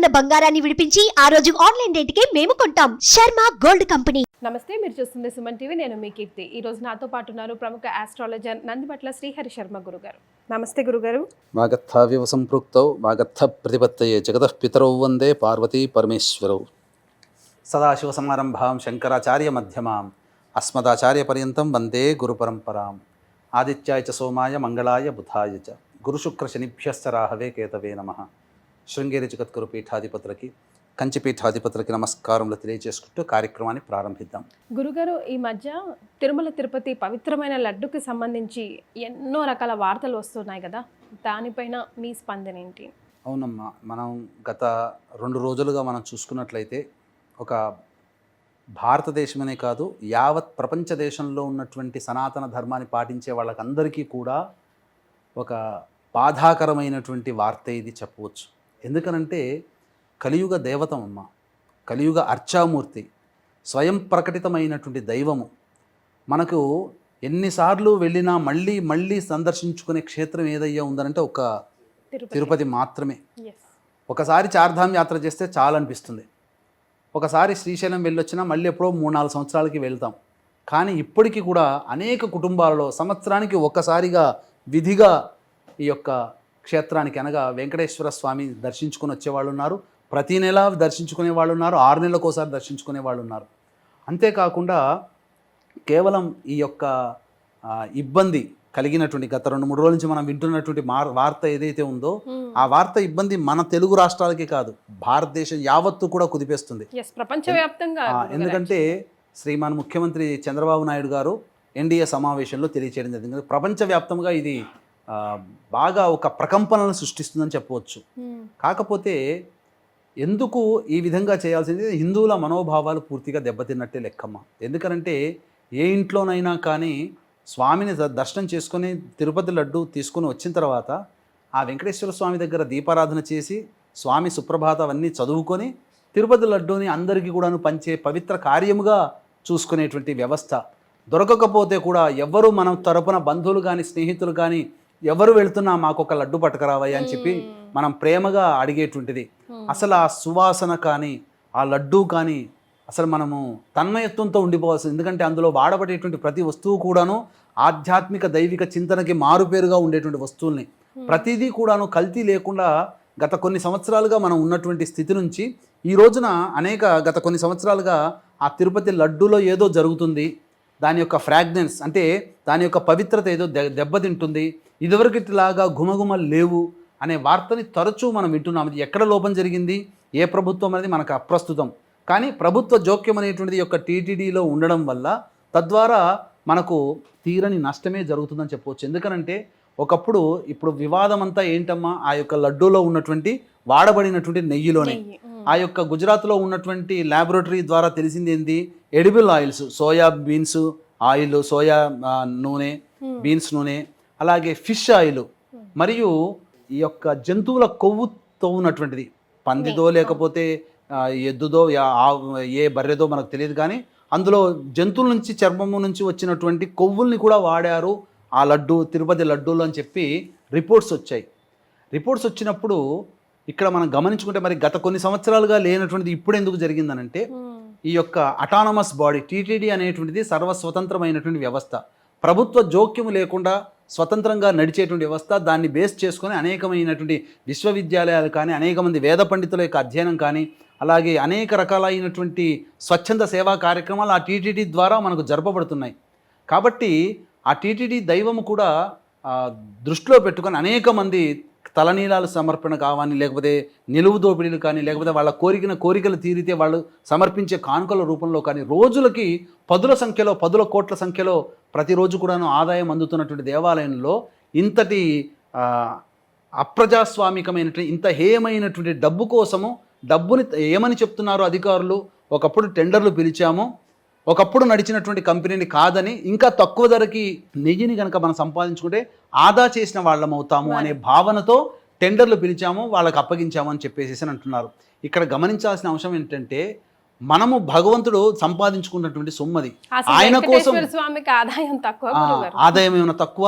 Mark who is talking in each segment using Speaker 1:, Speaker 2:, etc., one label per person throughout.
Speaker 1: ఉన్న బంగారాన్ని విడిపించి ఆ రోజు ఆన్లైన్ రేటుకే మేము కొంటాం. Sharma gold company.
Speaker 2: నమస్తే, మీరు చూస్తుంది సుమన్ టీవీ. నేను మీ కీర్తి. ఈ రోజు నాతో పాటు ఉన్నారు ప్రముఖ ఆస్ట్రాలజర్ నందిపట్ల శ్రీహరి శర్మ గురుగారు. నమస్తే గురుగారు.
Speaker 3: వాగర్థావ్యవ సంపృక్తౌ వాగర్థ ప్రతిపత్తయే జగతః పితరౌ వందే పార్వతీ పరమేశ్వరౌ. సదాశివ సమారంభాం శంకరాచార్య మధ్యమాం అస్మదాచార్య పర్యంతం వందే గురు పరంపరాం. ఆదిత్యాయ చ సోమాయ మంగళాయ బుధాయ చ గురుశుక్ర శనిభ్యశ్చ రాహవే కేతవే నమః. శృంగేరి జగద్గురు పీఠాధిపతులకి కంచి పీఠాధిపతులకి నమస్కారములు తెలియజేసుకుంటూ కార్యక్రమాన్ని ప్రారంభిద్దాం.
Speaker 2: గురుగారు, ఈ మధ్య తిరుమల తిరుపతి పవిత్రమైన లడ్డుకి సంబంధించి ఎన్నో రకాల వార్తలు వస్తున్నాయి కదా, దానిపైన మీ స్పందన ఏంటి?
Speaker 3: అవునమ్మా, మనం గత 2 రోజులుగా మనం చూసుకున్నట్లయితే ఒక భారతదేశమనే కాదు, యావత్ ప్రపంచ దేశంలో ఉన్నటువంటి సనాతన ధర్మాన్ని పాటించే వాళ్ళకందరికీ కూడా ఒక బాధాకరమైనటువంటి వార్త ఇది చెప్పవచ్చు. ఎందుకనంటే కలియుగ దేవతమ్మ, కలియుగ అర్చామూర్తి, స్వయం ప్రకటితమైనటువంటి దైవము. మనకు ఎన్నిసార్లు వెళ్ళినా మళ్ళీ మళ్ళీ సందర్శించుకునే క్షేత్రం ఏదయ్యా ఉందనంటే ఒక తిరుపతి మాత్రమే. ఒకసారి చార్ధామ్ యాత్ర చేస్తే చాలా అనిపిస్తుంది. ఒకసారి శ్రీశైలం వెళ్ళొచ్చినా మళ్ళీ ఎప్పుడో 3-4 సంవత్సరాలకి వెళ్తాం. కానీ ఇప్పటికీ కూడా అనేక కుటుంబాలలో సంవత్సరానికి ఒక్కసారిగా విధిగా ఈ యొక్క క్షేత్రానికి అనగా వెంకటేశ్వర స్వామి దర్శించుకుని వచ్చేవాళ్ళు ఉన్నారు. ప్రతి నెల దర్శించుకునే వాళ్ళు ఉన్నారు. 6 నెలలకు ఒకసారి దర్శించుకునే వాళ్ళు ఉన్నారు. అంతేకాకుండా కేవలం ఈ యొక్క ఇబ్బంది కలిగినటువంటి గత 2-3 రోజుల నుంచి మనం వింటున్నటువంటి వార్త ఏదైతే ఉందో ఆ వార్త ఇబ్బంది మన తెలుగు రాష్ట్రాలకే కాదు, భారతదేశం యావత్తు కూడా కుదిపేస్తుంది,
Speaker 2: ప్రపంచవ్యాప్తంగా.
Speaker 3: ఎందుకంటే శ్రీమాన్ ముఖ్యమంత్రి చంద్రబాబు నాయుడు గారు ఎన్డీఏ సమావేశంలో తెలియచేయడం జరిగింది. ప్రపంచవ్యాప్తంగా ఇది బాగా ఒక ప్రకంపనలను సృష్టిస్తుందని చెప్పవచ్చు. కాకపోతే ఎందుకు ఈ విధంగా చేయాల్సింది, హిందువుల మనోభావాలు పూర్తిగా దెబ్బతిన్నట్టే లెక్కమ్మ. ఎందుకనంటే ఏ ఇంట్లోనైనా కానీ స్వామిని దర్శనం చేసుకొని తిరుపతి లడ్డు తీసుకొని వచ్చిన తర్వాత ఆ వెంకటేశ్వర స్వామి దగ్గర దీపారాధన చేసి స్వామి సుప్రభాత అవన్నీ చదువుకొని తిరుపతి లడ్డూని అందరికీ కూడాను పంచే పవిత్ర కార్యముగా చూసుకునేటువంటి వ్యవస్థ దొరకకపోతే కూడా ఎవరు మనం తరపున బంధువులు కానీ స్నేహితులు కానీ ఎవరు వెళ్తున్నా మాకు ఒక లడ్డు పట్టుకురావయ్యా అని చెప్పి మనం ప్రేమగా అడిగేటువంటిది. అసలు ఆ సువాసన కానీ ఆ లడ్డూ కానీ అసలు మనము తన్మయత్వంతో ఉండిపోవాల్సింది. ఎందుకంటే అందులో వాడబడేటువంటి ప్రతి వస్తువు కూడాను ఆధ్యాత్మిక దైవిక చింతనకి మారుపేరుగా ఉండేటువంటి వస్తువుల్ని, ప్రతిదీ కూడాను కల్తీ లేకుండా గత కొన్ని సంవత్సరాలుగా మనం ఉన్నటువంటి స్థితి నుంచి ఈ రోజున గత కొన్ని సంవత్సరాలుగా ఆ తిరుపతి లడ్డూలో ఏదో జరుగుతుంది, దాని యొక్క ఫ్రాగ్రెన్స్ అంటే దాని యొక్క పవిత్రత ఏదో దెబ్బతింటుంది, ఇదివరకటిలాగా గుమగుమలు లేవు అనే వార్తని తరచూ మనం వింటున్నాం. ఇది ఎక్కడ లోపం జరిగింది, ఏ ప్రభుత్వం అనేది మనకు అప్రస్తుతం. కానీ ప్రభుత్వ జోక్యం అనేటువంటిది యొక్క టీటీడీలో ఉండడం వల్ల తద్వారా మనకు తీరని నష్టమే జరుగుతుందని చెప్పవచ్చు. ఎందుకనంటే ఒకప్పుడు ఇప్పుడు వివాదం అంతా ఏంటమ్మా, ఆ యొక్క లడ్డూలో ఉన్నటువంటి వాడబడినటువంటి నెయ్యిలోనే. ఆ యొక్క గుజరాత్లో ఉన్నటువంటి ల్యాబొరేటరీ ద్వారా తెలిసింది ఏంటి, edible oils, soya beans oil, soya నూనె, బీన్స్ నూనె, అలాగే ఫిష్ ఆయిల్, మరియు ఈ యొక్క జంతువుల కొవ్వుతో ఉన్నటువంటిది, పందిదో లేకపోతే ఎద్దుదో ఏ బర్రెదో మనకు తెలియదు, కానీ అందులో జంతువుల నుంచి చర్మము నుంచి వచ్చినటువంటి కొవ్వుల్ని కూడా వాడారు ఆ లడ్డు తిరుపతి లడ్డూలు అని చెప్పి రిపోర్ట్స్ వచ్చాయి. రిపోర్ట్స్ వచ్చినప్పుడు ఇక్కడ మనం గమనించుకుంటే మరి గత కొన్ని సంవత్సరాలుగా లేనటువంటిది ఇప్పుడు ఎందుకు జరిగిందనంటే, ఈ యొక్క అటానమస్ బాడీ టీటీడీ అనేటువంటిది సర్వస్వతంత్రమైనటువంటి వ్యవస్థ, ప్రభుత్వ జోక్యము లేకుండా స్వతంత్రంగా నడిచేటువంటి వ్యవస్థ. దాన్ని బేస్ చేసుకొని అనేకమైనటువంటి విశ్వవిద్యాలయాలు కానీ, అనేక మంది వేద పండితుల యొక్క అధ్యయనం కానీ, అలాగే అనేక రకాలైనటువంటి స్వచ్ఛంద సేవా కార్యక్రమాలు ఆ టీటీడీ ద్వారా మనకు జరపబడుతున్నాయి. కాబట్టి ఆ టీటీడీ దైవము కూడా దృష్టిలో పెట్టుకొని అనేక మంది తలనీలాలు సమర్పణ కావాలి, లేకపోతే నిలువు దోపిడీలు కానీ, లేకపోతే వాళ్ళ కోరికలు తీరితే వాళ్ళు సమర్పించే కానుకల రూపంలో కానీ రోజులకి 10 కోట్ల సంఖ్యలో ప్రతిరోజు కూడాను ఆదాయం అందుతున్నటువంటి దేవాలయంలో ఇంతటి అప్రజాస్వామికమైనటువంటి ఇంత హేయమైనటువంటి డబ్బు కోసము, డబ్బుని ఏమని చెప్తున్నారు అధికారులు, ఒకప్పుడు టెండర్లు పిలిచాము, ఒకప్పుడు నడిచినటువంటి కంపెనీని కాదని ఇంకా తక్కువ ధరకి నెయ్యిని కనుక మనం సంపాదించుకుంటే ఆదా చేసిన వాళ్ళం అవుతాము అనే భావనతో టెండర్లు పిలిచాము, వాళ్ళకి అప్పగించాము అని చెప్పేసి అంటున్నారు. ఇక్కడ గమనించాల్సిన అంశం ఏంటంటే, మనము భగవంతుడు సంపాదించుకున్నటువంటి సొమ్మది, ఆయన కోసం ఆదాయం ఏమైనా తక్కువ,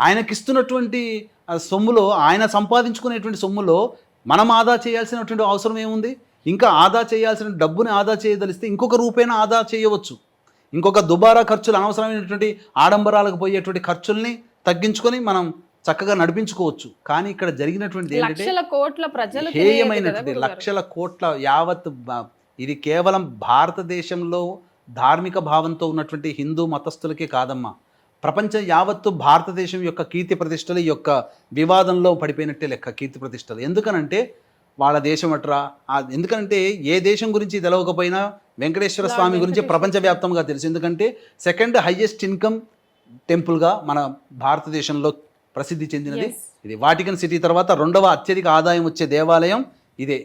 Speaker 3: ఆయనకి ఇస్తున్నటువంటి సొమ్ములో, ఆయన సంపాదించుకునేటువంటి సొమ్ములో మనం ఆదా చేయాల్సినటువంటి అవసరం ఏముంది? ఇంకా ఆదా చేయాల్సిన డబ్బుని ఆదా చేయదలిస్తే ఇంకొక రూపేణ ఆదా చేయవచ్చు. ఇంకొక దుబారా ఖర్చులు, అనవసరమైనటువంటి ఆడంబరాలకు పోయేటువంటి ఖర్చుల్ని తగ్గించుకొని మనం చక్కగా నడిపించుకోవచ్చు. కానీ ఇక్కడ జరిగినటువంటి ఏంటంటే
Speaker 2: లక్షల కోట్ల ప్రజలు
Speaker 3: హేయమైనటువంటి లక్షల కోట్ల యావత్ ఇది కేవలం భారతదేశంలో ధార్మిక భావంతో ఉన్నటువంటి హిందూ మతస్థులకే కాదమ్మా, ప్రపంచం యావత్తు భారతదేశం యొక్క కీర్తి ప్రతిష్టలు ఈ యొక్క వివాదంలో పడిపోయినట్టే లెక్క. కీర్తి ప్రతిష్టలు ఎందుకనంటే వాళ్ళ దేశం అట్రా, ఎందుకంటే ఏ దేశం గురించి తెలవకపోయినా వెంకటేశ్వర స్వామి గురించి ప్రపంచవ్యాప్తంగా తెలుసు. ఎందుకంటే సెకండ్ హైయెస్ట్ ఇన్కమ్ టెంపుల్గా మన భారతదేశంలో ప్రసిద్ధి చెందినది ఇది. వాటికన్ సిటీ తర్వాత 2వ అత్యధిక ఆదాయం వచ్చే దేవాలయం ఇదే.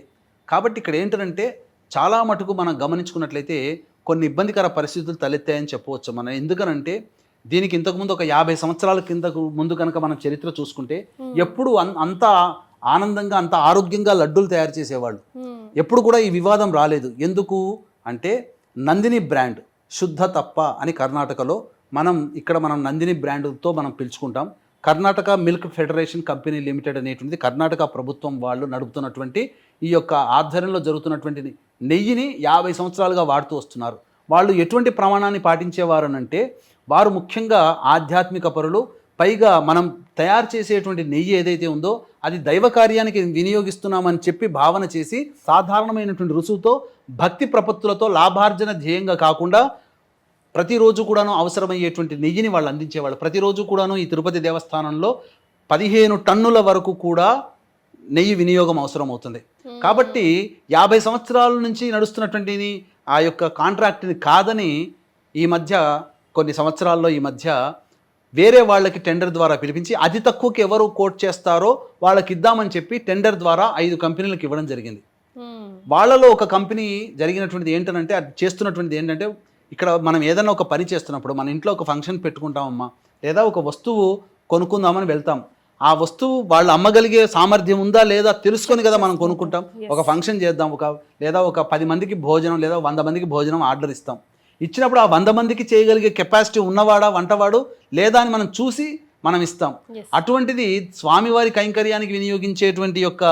Speaker 3: కాబట్టి ఇక్కడ ఏంటంటే చాలా మటుకు మనం గమనించుకున్నట్లయితే కొన్ని ఇబ్బందికర పరిస్థితులు తలెత్తాయని చెప్పవచ్చు మనం. ఎందుకనంటే దీనికి ఇంతకుముందు ఒక 50 సంవత్సరాల కిందకు ముందు కనుక మనం చరిత్ర చూసుకుంటే ఎప్పుడు అంత ఆనందంగా అంత ఆరోగ్యంగా లడ్డూలు తయారు చేసేవాళ్ళు. ఎప్పుడు కూడా ఈ వివాదం రాలేదు. ఎందుకు అంటే నందిని బ్రాండ్ శుద్ధ తప్ప అని కర్ణాటకలో ఇక్కడ మనం నందిని బ్రాండ్తో మనం పిలుచుకుంటాం. Karnataka milk federation company limited అనేటువంటిది కర్ణాటక ప్రభుత్వం వాళ్ళు నడుపుతున్నటువంటి ఈ యొక్క ఆధ్వర్యంలో జరుగుతున్నటువంటి నెయ్యిని 50 సంవత్సరాలుగా వాడుతూ వస్తున్నారు. వాళ్ళు ఎటువంటి ప్రమాణాన్ని పాటించేవారనంటే వారు ముఖ్యంగా ఆధ్యాత్మిక పరులు. పైగా మనం తయారు చేసేటువంటి నెయ్యి ఏదైతే ఉందో అది దైవ కార్యానికి వినియోగిస్తున్నామని చెప్పి భావన చేసి సాధారణమైనటువంటి రుసువుతో భక్తి ప్రపత్తులతో లాభార్జన ధ్యేయంగా కాకుండా ప్రతిరోజు కూడాను అవసరమయ్యేటువంటి నెయ్యిని వాళ్ళు అందించేవాళ్ళు. ప్రతిరోజు కూడాను ఈ తిరుపతి దేవస్థానంలో 15 టన్నుల వరకు కూడా నెయ్యి వినియోగం అవసరం అవుతుంది. కాబట్టి 50 సంవత్సరాల నుంచి నడుస్తున్నటువంటి ఆ యొక్క కాంట్రాక్ట్ని కాదని ఈ మధ్య కొన్ని సంవత్సరాల్లో ఈ మధ్య వేరే వాళ్ళకి టెండర్ ద్వారా పిలిపించి అతి తక్కువకి ఎవరు కోట్ చేస్తారో వాళ్ళకి ఇద్దామని చెప్పి టెండర్ ద్వారా 5 కంపెనీలకు ఇవ్వడం జరిగింది. వాళ్ళలో ఒక కంపెనీ జరిగినటువంటిది ఏంటంటే అది చేస్తున్నటువంటిది ఏంటంటే ఇక్కడ మనం ఏదైనా ఒక పని చేస్తున్నప్పుడు మన ఇంట్లో ఒక ఫంక్షన్ పెట్టుకుంటామమ్మా, లేదా ఒక వస్తువు కొనుక్కుందామని వెళ్తాం. ఆ వస్తువు వాళ్ళు అమ్మగలిగే సామర్థ్యం ఉందా లేదా తెలుసుకొని కదా మనం కొనుక్కుంటాం. ఒక ఫంక్షన్ చేద్దాం, లేదా ఒక 10 మందికి భోజనం లేదా 100 మందికి భోజనం ఆర్డర్ ఇస్తాం. ఇచ్చినప్పుడు ఆ 100 మందికి చేయగలిగే కెపాసిటీ ఉన్నవాడా వంటవాడు లేదా అని మనం చూసి మనం ఇస్తాం. అటువంటిది స్వామివారి కైంకర్యానికి వినియోగించేటువంటి యొక్క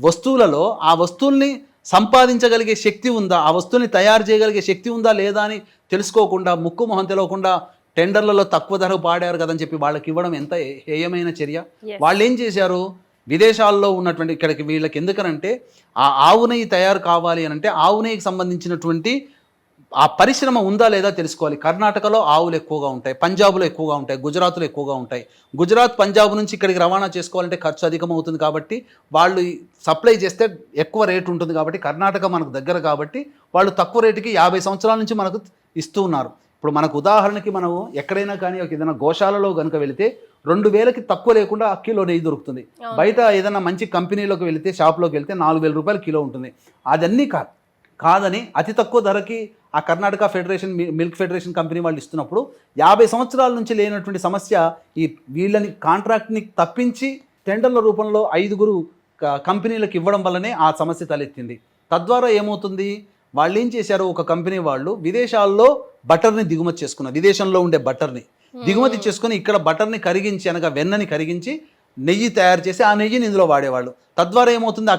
Speaker 3: వస్తువులలో ఆ వస్తువుల్ని సంపాదించగలిగే శక్తి ఉందా, ఆ వస్తువుని తయారు చేయగలిగే శక్తి ఉందా లేదా అని తెలుసుకోకుండా ముక్కు మొహం తెలవకుండా టెండర్లలో తక్కువ ధర పాడారు కదని చెప్పి వాళ్ళకి ఇవ్వడం ఎంత హేయమైన చర్య. వాళ్ళు ఏం చేశారు, విదేశాల్లో ఉన్నటువంటి ఇక్కడికి వీళ్ళకి ఎందుకనంటే ఆ ఆవు నెయ్యి తయారు కావాలి అని అంటే ఆవు నెయ్యికి సంబంధించినటువంటి ఆ పరిశ్రమ ఉందా లేదా తెలుసుకోవాలి. కర్ణాటకలో ఆవులు ఎక్కువగా ఉంటాయి, పంజాబ్లో ఎక్కువగా ఉంటాయి, గుజరాత్లో ఎక్కువగా ఉంటాయి. గుజరాత్ పంజాబ్ నుంచి ఇక్కడికి రవాణా చేసుకోవాలంటే ఖర్చు అధికమవుతుంది. కాబట్టి వాళ్ళు సప్లై చేస్తే ఎక్కువ రేటు ఉంటుంది. కాబట్టి కర్ణాటక మనకు దగ్గర కాబట్టి వాళ్ళు తక్కువ రేటుకి 50 సంవత్సరాల నుంచి మనకు ఇస్తూ ఉన్నారు. ఇప్పుడు మనకు ఉదాహరణకి మనం ఎక్కడైనా కానీ ఏదైనా గోశాలలో కనుక వెళితే 2000కి తక్కువ లేకుండా కిలో నెయ్యి దొరుకుతుంది. బయట ఏదైనా మంచి కంపెనీలోకి వెళితే షాప్లోకి వెళ్తే 4000 రూపాయలు కిలో ఉంటుంది. అదన్నీ కాదని అతి తక్కువ ధరకి ఆ Karnataka federation milk federation company వాళ్ళు ఇస్తున్నప్పుడు 50 సంవత్సరాల నుంచి లేనటువంటి సమస్య ఈ వీళ్ళని కాంట్రాక్ట్ని తప్పించి టెండర్ల రూపంలో 5 కంపెనీలకు ఇవ్వడం వల్లనే ఆ సమస్య తలెత్తింది. తద్వారా ఏమవుతుంది, వాళ్ళు ఏం చేశారు, ఒక కంపెనీ వాళ్ళు విదేశాల్లో బటర్ని దిగుమతి చేసుకున్నారు. విదేశంలో ఉండే బటర్ని దిగుమతి చేసుకుని ఇక్కడ బటర్ని కరిగించి అనగా వెన్నని కరిగించి నెయ్యి తయారు చేసి ఆ నెయ్యిని ఇందులో వాడేవాళ్ళు. తద్వారా ఏమవుతుంది,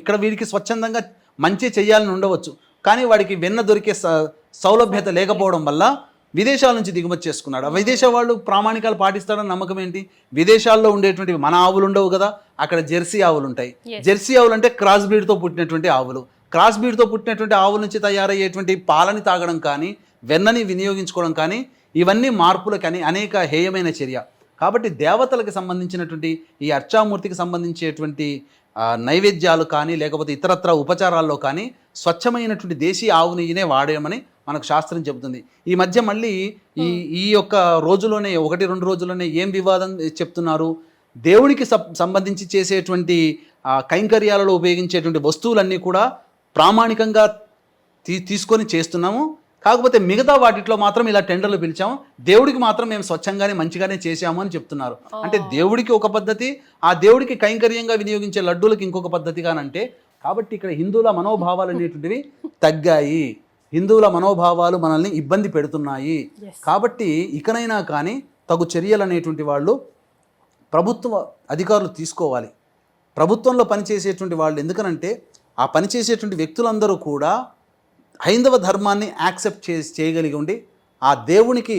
Speaker 3: ఇక్కడ వీరికి స్వచ్ఛందంగా మంచి చేయాలని ఉండవచ్చు, కానీ వాడికి వెన్న దొరికే సౌలభ్యత లేకపోవడం వల్ల విదేశాల నుంచి దిగుమతి చేసుకున్నాడు. ఆ విదేశ వాళ్ళు ప్రామాణికాలు పాటిస్తాడని నమ్మకం ఏంటి, విదేశాల్లో ఉండేటువంటివి మన ఆవులు ఉండవు కదా, అక్కడ జెర్సీ ఆవులు ఉంటాయి. జెర్సీ ఆవులు అంటే క్రాస్ బ్రీడ్తో పుట్టినటువంటి ఆవులు. క్రాస్ బ్రీడ్తో పుట్టినటువంటి ఆవుల నుంచి తయారయ్యేటువంటి పాలని తాగడం కానీ వెన్నని వినియోగించుకోవడం కానీ ఇవన్నీ మార్పులు కానీ అనేక హేయమైన చర్య. కాబట్టి దేవతలకు సంబంధించినటువంటి ఈ అర్చామూర్తికి సంబంధించేటువంటి నైవేద్యాలు కానీ లేకపోతే ఇతరత్ర ఉపచారాల్లో కానీ స్వచ్ఛమైనటువంటి దేశీయ ఆవు నెయ్యినే వాడేయమని మనకు శాస్త్రం చెబుతుంది. ఈ మధ్య మళ్ళీ ఈ యొక్క రోజులోనే 1-2 రోజుల్లోనే ఏం వివాదం చెప్తున్నారు, దేవుడికి సంబంధించి చేసేటువంటి కైంకర్యాలలో ఉపయోగించేటువంటి వస్తువులన్నీ కూడా ప్రామాణికంగా తీసుకొని చేస్తున్నాము, కాకపోతే మిగతా వాటిలో మాత్రం ఇలా టెండర్లు పిలిచాము, దేవుడికి మాత్రం మేము స్వచ్ఛంగానే మంచిగానే చేశాము అని చెప్తున్నారు. అంటే దేవుడికి ఒక పద్ధతి, ఆ దేవుడికి కైంకర్యంగా వినియోగించే లడ్డూలకి ఇంకొక పద్ధతిగానంటే. కాబట్టి ఇక్కడ హిందువుల మనోభావాలు అనేటువంటివి తగ్గాయి, హిందువుల మనోభావాలు మనల్ని ఇబ్బంది పెడుతున్నాయి. కాబట్టి ఇకనైనా కానీ తగు చర్యలు అనేటువంటి వాళ్ళు ప్రభుత్వ అధికారులు తీసుకోవాలి. ప్రభుత్వంలో పనిచేసేటువంటి వాళ్ళు ఎందుకనంటే ఆ పనిచేసేటువంటి వ్యక్తులందరూ కూడా హైందవ ధర్మాన్ని యాక్సెప్ట్ చేయగలిగి ఉండి ఆ దేవునికి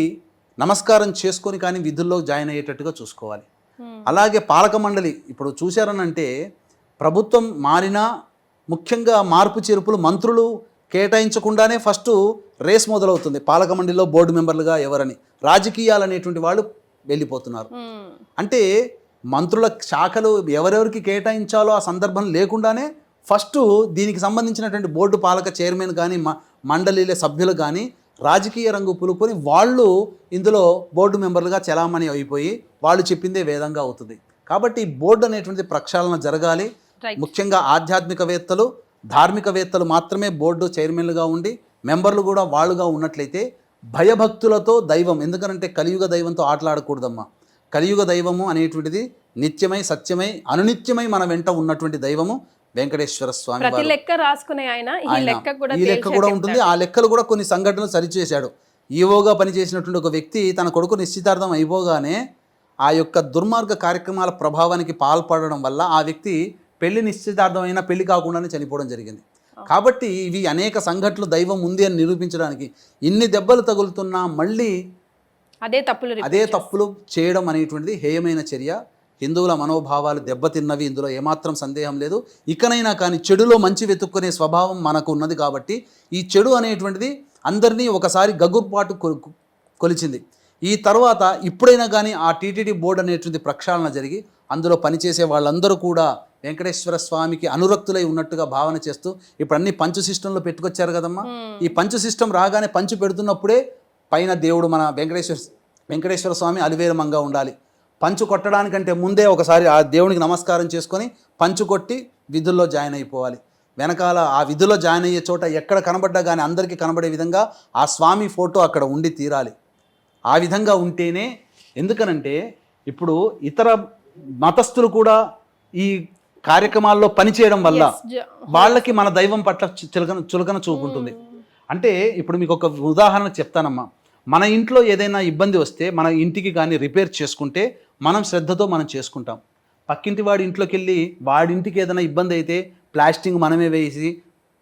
Speaker 3: నమస్కారం చేసుకొని కానీ విధుల్లో జాయిన్ అయ్యేటట్టుగా చూసుకోవాలి. అలాగే పాలక మండలి ఇప్పుడు చూశారనంటే ప్రభుత్వం మారినా ముఖ్యంగా మార్పు చేర్పులు మంత్రులు కేటాయించకుండానే ఫస్ట్ రేస్ మొదలవుతుంది. పాలక మండలిలో బోర్డు మెంబర్లుగా ఎవరని రాజకీయాలు అనేటువంటి వాళ్ళు వెళ్ళిపోతున్నారు. అంటే మంత్రుల శాఖలు ఎవరెవరికి కేటాయించాలో ఆ సందర్భం లేకుండానే ఫస్ట్ దీనికి సంబంధించినటువంటి బోర్డు పాలక చైర్మన్ కానీ మండలిల సభ్యులు కానీ రాజకీయ రంగు పులుకొని వాళ్ళు ఇందులో బోర్డు మెంబర్లుగా చలామణి అయిపోయి వాళ్ళు చెప్పిందే వేదంగా అవుతుంది. కాబట్టి బోర్డు అనేటువంటి ప్రక్షాళన జరగాలి. ముఖ్యంగా ఆధ్యాత్మికవేత్తలు ధార్మికవేత్తలు మాత్రమే బోర్డు చైర్మన్లుగా ఉండి మెంబర్లు కూడా వాళ్ళుగా ఉన్నట్లయితే భయభక్తులతో దైవం, ఎందుకంటే కలియుగ దైవంతో ఆటలాడకూడదమ్మా. కలియుగ దైవము అనేటువంటిది నిత్యమై సత్యమై అనునిత్యమై మన వెంట ఉన్నటువంటి దైవము వెంకటేశ్వర స్వామి.
Speaker 2: ప్రతి లెక్క రాసుకునే ఆయన ఈ లెక్క
Speaker 3: కూడా ఉంటుంది. ఆ లెక్కలు కూడా కొన్ని సంఘటనలు సరిచేశాడు. ఈవోగా పనిచేసినటువంటి ఒక వ్యక్తి తన కొడుకు నిశ్చితార్థం అయిపోగానే ఆ యొక్క దుర్మార్గ కార్యక్రమాల ప్రభావానికి పాల్పడడం వల్ల ఆ వ్యక్తి పెళ్లి నిశ్చితార్థం అయినా పెళ్లి కాకుండానే చనిపోవడం జరిగింది. కాబట్టి ఇవి అనేక సంఘటనలు దైవం ఉంది అని నిరూపించడానికి ఇన్ని దెబ్బలు తగులుతున్నా మళ్ళీ అదే తప్పులు చేయడం అనేటువంటిది హేయమైన చర్య. హిందువుల మనోభావాలు దెబ్బతిన్నవి, ఇందులో ఏమాత్రం సందేహం లేదు. ఇకనైనా కానీ చెడులో మంచి వెతుక్కునే స్వభావం మనకు ఉన్నది కాబట్టి ఈ చెడు అనేటువంటిది అందరినీ ఒకసారి గగుర్పాటు కొలిచింది. ఈ తర్వాత ఇప్పుడైనా కానీ ఆ టీటీడీ బోర్డు అనేటువంటి ప్రక్షాళన జరిగి అందులో పనిచేసే వాళ్ళందరూ కూడా వెంకటేశ్వర స్వామికి అనురక్తులై ఉన్నట్టుగా భావన చేస్తూ ఇప్పుడు అన్ని పంచు సిస్టంలో పెట్టుకొచ్చారు కదమ్మా. ఈ పంచు సిస్టమ్ రాగానే పంచు పెడుతున్నప్పుడే పైన దేవుడు మన వెంకటేశ్వర స్వామి అలివేలమంగా ఉండాలి. పంచు కొట్టడానికంటే ముందే ఒకసారి ఆ దేవునికి నమస్కారం చేసుకొని పంచు కొట్టి విధుల్లో జాయిన్ అయిపోవాలి. వెనకాల ఆ విధుల్లో జాయిన్ అయ్యే చోట ఎక్కడ కనబడ్డా కానీ అందరికీ కనబడే విధంగా ఆ స్వామి ఫోటో అక్కడ ఉండి తీరాలి. ఆ విధంగా ఉంటేనే, ఎందుకనంటే ఇప్పుడు ఇతర మతస్థులు కూడా ఈ కార్యక్రమాల్లో పనిచేయడం వల్ల వాళ్ళకి మన దైవం పట్ల చులకన చూపుంటుంది. అంటే ఇప్పుడు మీకు ఒక ఉదాహరణ చెప్తానమ్మా. మన ఇంట్లో ఏదైనా ఇబ్బంది వస్తే మన ఇంటికి కానీ రిపేర్ చేసుకుంటే మనం శ్రద్ధతో మనం చేసుకుంటాం. పక్కింటి వాడి ఇంట్లోకి వెళ్ళి వాడింటికి ఏదైనా ఇబ్బంది అయితే ప్లాస్టింగ్ మనమే వేసి,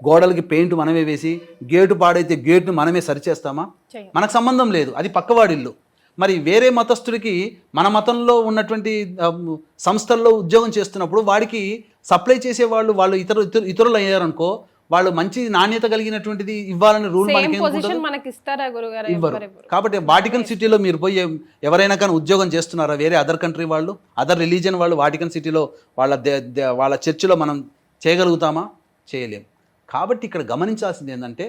Speaker 3: గోడలకి పెయింట్ మనమే వేసి, గేటు పాడైతే గేటును మనమే సరిచేస్తామా? మనకు సంబంధం లేదు, అది పక్కవాడిల్లు. మరి వేరే మతస్థుడికి మన మతంలో ఉన్నటువంటి సంస్థల్లో ఉద్యోగం చేస్తున్నప్పుడు వాడికి సప్లై చేసేవాళ్ళు వాళ్ళు ఇతరులు అయ్యారనుకో, వాళ్ళు మంచి నాణ్యత కలిగినటువంటిది ఇవ్వాలని రూల్ ఇవ్వరు. కాబట్టి వాటికన్ సిటీలో మీరు పోయి ఎవరైనా కానీ ఉద్యోగం చేస్తున్నారా వేరే అదర్ కంట్రీ వాళ్ళు, అదర్ రిలీజియన్ వాళ్ళు వాటికన్ సిటీలో వాళ్ళ చర్చిలో మనం చేయగలుగుతామా? చేయలేం. కాబట్టి ఇక్కడ గమనించాల్సింది ఏంటంటే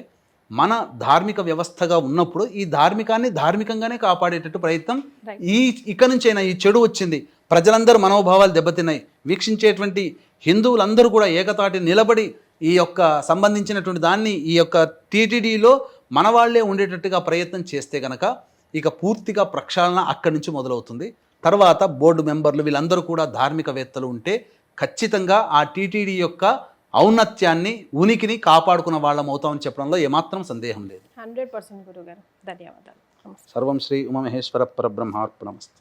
Speaker 3: మన ధార్మిక వ్యవస్థగా ఉన్నప్పుడు ఈ ధార్మికాన్ని ధార్మికంగానే కాపాడేటట్టు ప్రయత్నం. ఇక నుంచైనా ఈ చెడు వచ్చింది, ప్రజలందరూ మనోభావాలు దెబ్బతిన్నాయి, వీక్షించేటువంటి హిందువులందరూ కూడా ఏకతాటి నిలబడి ఈ యొక్క సంబంధించినటువంటి దాన్ని ఈ యొక్క టీటీడీలో మన వాళ్లే ఉండేటట్టుగా ప్రయత్నం చేస్తే గనక ఇక పూర్తిగా ప్రక్షాళన అక్కడి నుంచి మొదలవుతుంది. తర్వాత బోర్డు మెంబర్లు వీళ్ళందరూ కూడా ధార్మికవేత్తలు ఉంటే ఖచ్చితంగా ఆ టీటీడీ యొక్క ఔన్నత్యాన్ని ఉనికిని కాపాడుకున్న వాళ్ళం అవుతామని చెప్పడంలో ఏమాత్రం సందేహం లేదు.
Speaker 2: 100% గురుగారు, ధన్యవాదాలు.
Speaker 3: సర్వం శ్రీ ఉమామహేశ్వర పరబ్రహ్మార్పణమస్తు.